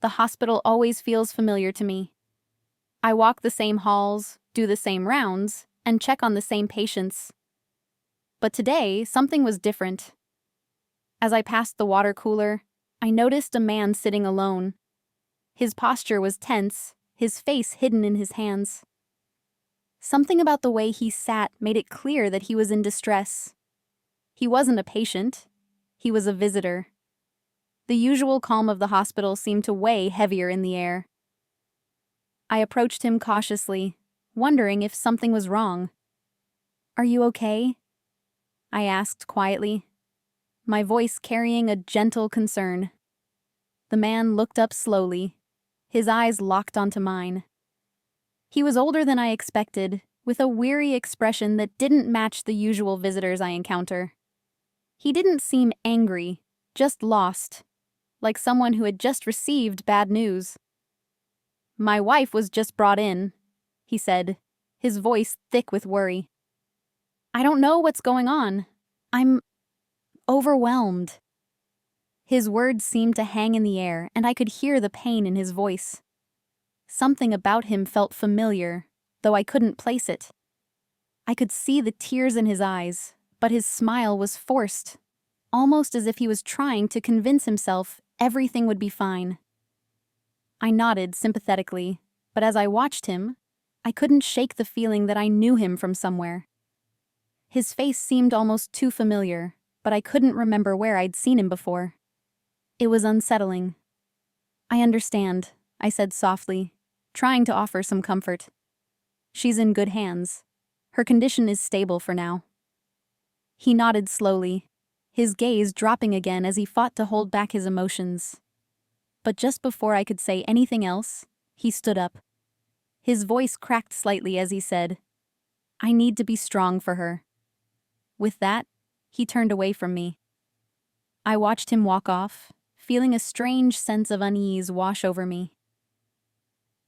The hospital always feels familiar to me. I walk the same halls, do the same rounds, and check on the same patients. But today, something was different. As I passed the water cooler, I noticed a man sitting alone. His posture was tense, his face hidden in his hands. Something about the way he sat made it clear that he was in distress. He wasn't a patient. He was a visitor. The usual calm of the hospital seemed to weigh heavier in the air. I approached him cautiously, wondering if something was wrong. "Are you okay?" I asked quietly, my voice carrying a gentle concern. The man looked up slowly, his eyes locked onto mine. He was older than I expected, with a weary expression that didn't match the usual visitors I encounter. He didn't seem angry, just lost, like someone who had just received bad news. "My wife was just brought in," he said, his voice thick with worry. "I don't know what's going on. I'm overwhelmed." His words seemed to hang in the air, and I could hear the pain in his voice. Something about him felt familiar, though I couldn't place it. I could see the tears in his eyes, but his smile was forced, almost as if he was trying to convince himself everything would be fine. I nodded sympathetically, but as I watched him, I couldn't shake the feeling that I knew him from somewhere. His face seemed almost too familiar, but I couldn't remember where I'd seen him before. It was unsettling. "I understand," I said softly, trying to offer some comfort. "She's in good hands. Her condition is stable for now." He nodded slowly, his gaze dropping again as he fought to hold back his emotions. But just before I could say anything else, he stood up. His voice cracked slightly as he said, "I need to be strong for her." With that, he turned away from me. I watched him walk off, feeling a strange sense of unease wash over me.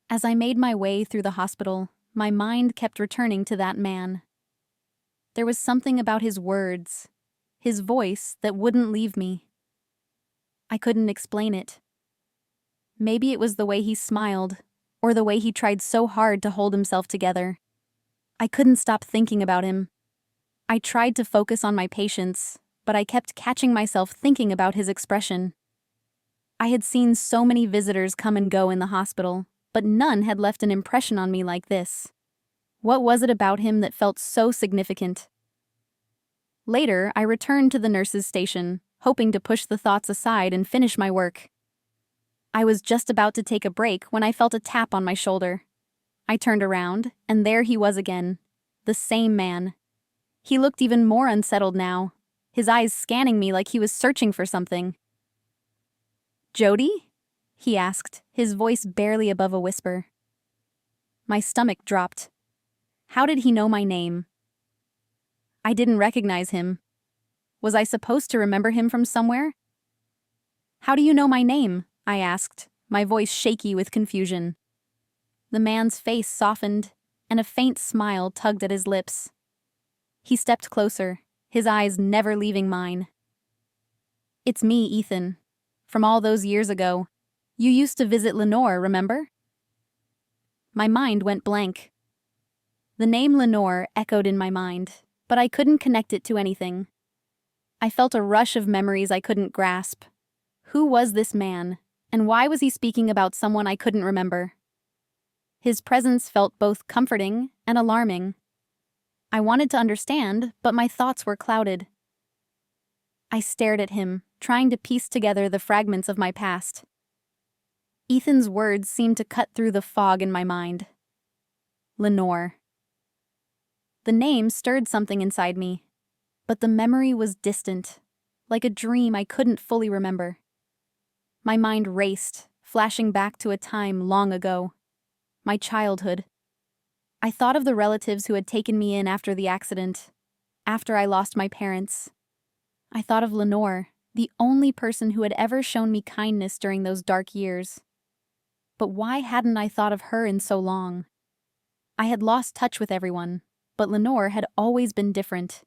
As I made my way through the hospital, my mind kept returning to that man. There was something about his words, his voice, that wouldn't leave me. I couldn't explain it. Maybe it was the way he smiled, or the way he tried so hard to hold himself together. I couldn't stop thinking about him. I tried to focus on my patients, but I kept catching myself thinking about his expression. I had seen so many visitors come and go in the hospital, but none had left an impression on me like this. What was it about him that felt so significant? Later, I returned to the nurse's station, hoping to push the thoughts aside and finish my work. I was just about to take a break when I felt a tap on my shoulder. I turned around, and there he was again, the same man. He looked even more unsettled now, his eyes scanning me like he was searching for something. "Jody?" he asked, his voice barely above a whisper. My stomach dropped. How did he know my name? I didn't recognize him. Was I supposed to remember him from somewhere? "How do you know my name?" I asked, my voice shaky with confusion. The man's face softened, and a faint smile tugged at his lips. He stepped closer, his eyes never leaving mine. "It's me, Ethan. From all those years ago. You used to visit Lenore, remember?" My mind went blank. The name Lenore echoed in my mind, but I couldn't connect it to anything. I felt a rush of memories I couldn't grasp. Who was this man, and why was he speaking about someone I couldn't remember? His presence felt both comforting and alarming. I wanted to understand, but my thoughts were clouded. I stared at him, trying to piece together the fragments of my past. Ethan's words seemed to cut through the fog in my mind. Lenore. The name stirred something inside me, but the memory was distant, like a dream I couldn't fully remember. My mind raced, flashing back to a time long ago. My childhood. I thought of the relatives who had taken me in after the accident, after I lost my parents. I thought of Lenore, the only person who had ever shown me kindness during those dark years. But why hadn't I thought of her in so long? I had lost touch with everyone, but Lenore had always been different.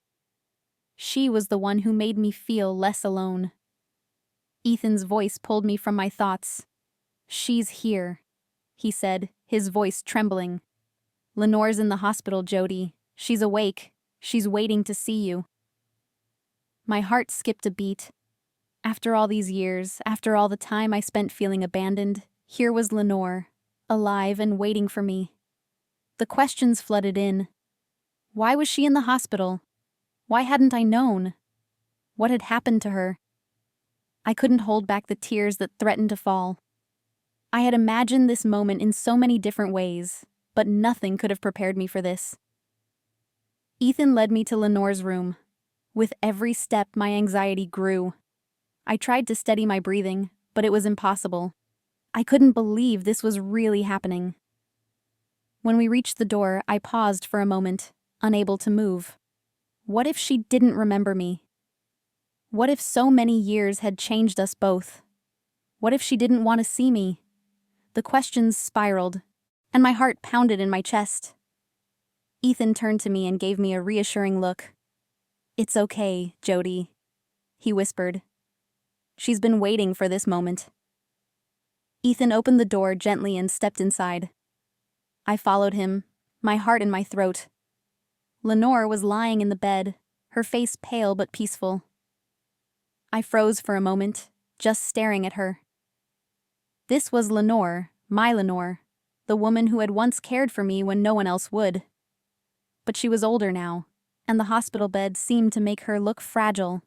She was the one who made me feel less alone. Ethan's voice pulled me from my thoughts. "She's here," he said, his voice trembling. "Lenore's in the hospital, Jody. She's awake. She's waiting to see you." My heart skipped a beat. After all these years, after all the time I spent feeling abandoned, here was Lenore, alive and waiting for me. The questions flooded in. Why was she in the hospital? Why hadn't I known? What had happened to her? I couldn't hold back the tears that threatened to fall. I had imagined this moment in so many different ways, but nothing could have prepared me for this. Ethan led me to Lenore's room. With every step, my anxiety grew. I tried to steady my breathing, but it was impossible. I couldn't believe this was really happening. When we reached the door, I paused for a moment, unable to move. What if she didn't remember me? What if so many years had changed us both? What if she didn't want to see me? The questions spiraled, and my heart pounded in my chest. Ethan turned to me and gave me a reassuring look. "It's okay, Jody," he whispered. "She's been waiting for this moment." Ethan opened the door gently and stepped inside. I followed him, my heart in my throat. Lenore was lying in the bed, her face pale but peaceful. I froze for a moment, just staring at her. This was Lenore, my Lenore, the woman who had once cared for me when no one else would. But she was older now, and the hospital bed seemed to make her look fragile.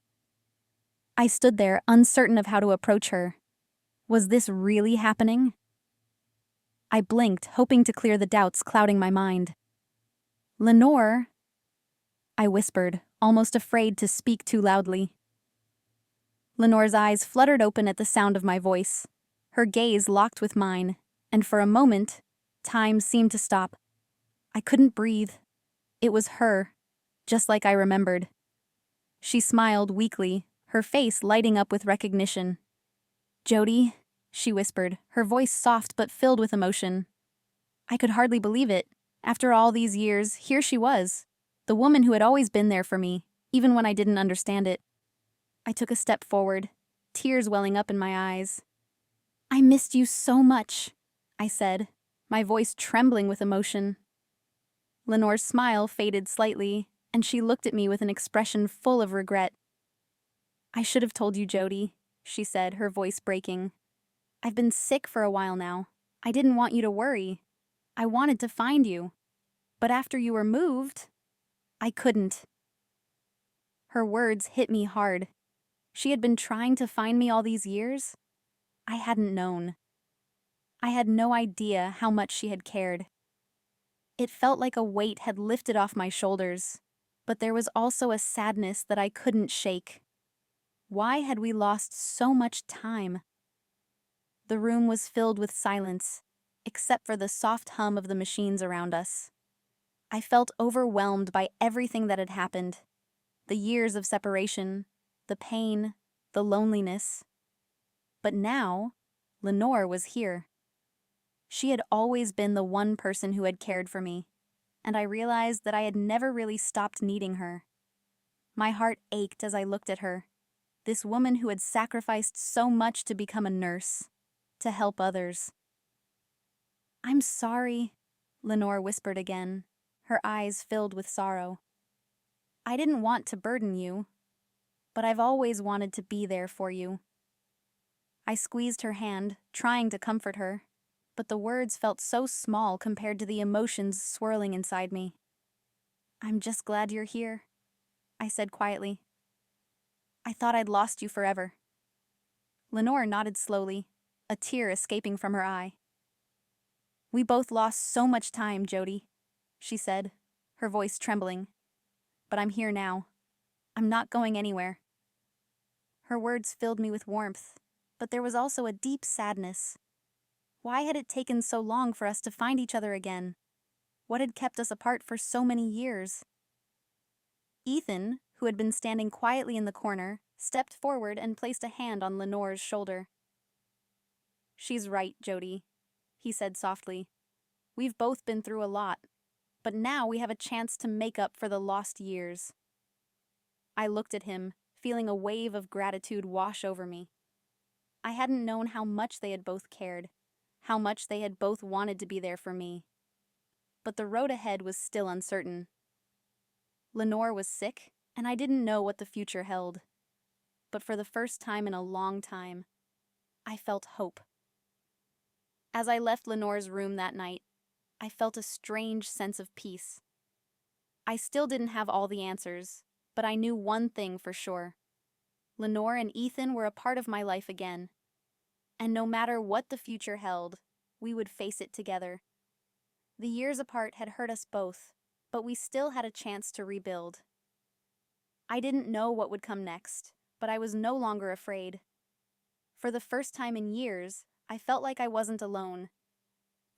I stood there, uncertain of how to approach her. Was this really happening? I blinked, hoping to clear the doubts clouding my mind. "Lenore," I whispered, almost afraid to speak too loudly. Lenore's eyes fluttered open at the sound of my voice. Her gaze locked with mine, and for a moment, time seemed to stop. I couldn't breathe. It was her, just like I remembered. She smiled weakly, her face lighting up with recognition. "Jody," she whispered, her voice soft but filled with emotion. I could hardly believe it. After all these years, here she was, the woman who had always been there for me, even when I didn't understand it. I took a step forward, tears welling up in my eyes. "I missed you so much," I said, my voice trembling with emotion. Lenore's smile faded slightly, and she looked at me with an expression full of regret. "I should have told you, Jody," she said, her voice breaking. "I've been sick for a while now. I didn't want you to worry. I wanted to find you. But after you were moved, I couldn't." Her words hit me hard. She had been trying to find me all these years? I hadn't known. I had no idea how much she had cared. It felt like a weight had lifted off my shoulders, but there was also a sadness that I couldn't shake. Why had we lost so much time? The room was filled with silence, except for the soft hum of the machines around us. I felt overwhelmed by everything that had happened. The years of separation, the pain, the loneliness. But now, Lenore was here. She had always been the one person who had cared for me, and I realized that I had never really stopped needing her. My heart ached as I looked at her, this woman who had sacrificed so much to become a nurse, to help others. "I'm sorry," Lenore whispered again, her eyes filled with sorrow. "I didn't want to burden you, but I've always wanted to be there for you." I squeezed her hand, trying to comfort her, but the words felt so small compared to the emotions swirling inside me. "I'm just glad you're here," I said quietly. "I thought I'd lost you forever." Lenore nodded slowly, a tear escaping from her eye. "We both lost so much time, Jody," she said, her voice trembling. "But I'm here now. I'm not going anywhere." Her words filled me with warmth, but there was also a deep sadness. Why had it taken so long for us to find each other again? What had kept us apart for so many years? Ethan, who had been standing quietly in the corner, stepped forward and placed a hand on Lenore's shoulder. "She's right, Jody," he said softly. "We've both been through a lot, but now we have a chance to make up for the lost years." I looked at him, feeling a wave of gratitude wash over me. I hadn't known how much they had both cared, how much they had both wanted to be there for me. But the road ahead was still uncertain. Lenore was sick, and I didn't know what the future held. But for the first time in a long time, I felt hope. As I left Lenore's room that night, I felt a strange sense of peace. I still didn't have all the answers, but I knew one thing for sure. Lenore and Ethan were a part of my life again. And no matter what the future held, we would face it together. The years apart had hurt us both, but we still had a chance to rebuild. I didn't know what would come next, but I was no longer afraid. For the first time in years, I felt like I wasn't alone.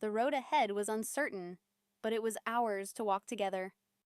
The road ahead was uncertain, but it was ours to walk together.